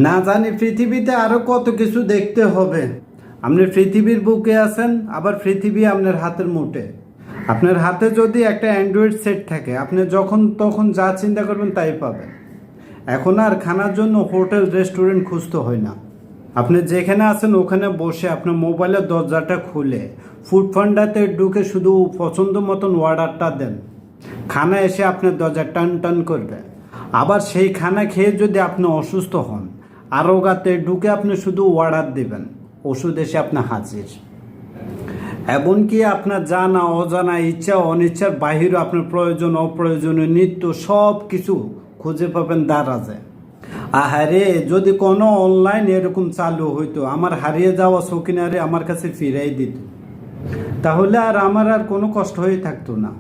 না জানি পৃথিবীতে আরো কত কিছু দেখতে হবে। আপনি পৃথিবীর বুকে আছেন, আবার পৃথিবী আপনার হাতের মুঠে। আপনার হাতে যদি একটা অ্যান্ড্রয়েড সেট থাকে, আপনি যখন তখন যা চিন্তা করবেন তাই পাবেন। এখন আর খানার জন্য হোটেল রেস্টুরেন্ট খুঁজতে হয় না। আপনি যেখানে আছেন ওখানে বসে আপনার মোবাইলের দরজাটা খুলে ফুড পান্ডাতে ঢুকে শুধু পছন্দ মতন অর্ডারটা দেন, খানা এসে আপনার দরজা টান টান করবে। আবার সেই খানা খেয়ে যদি আপনি অসুস্থ হন, আরোগাতে ঢুকে আপনি শুধু অর্ডার দেবেন, ওষুধ এসে আপনার হাজির। এমনকি আপনার জানা অজানা ইচ্ছা অনিচ্ছার বাহিরেও আপনার প্রয়োজন অপ্রয়োজনীয় নিত্য সব কিছু খুঁজে পাবেন দারাজে। আহারে, যদি কোনো অনলাইন এরকম চালু হইতো, আমার হারিয়ে যাওয়া শৌখিনারে আমার কাছে ফিরাই দিত, তাহলে আর আমার আর কোনো কষ্ট হয়ে থাকতো না।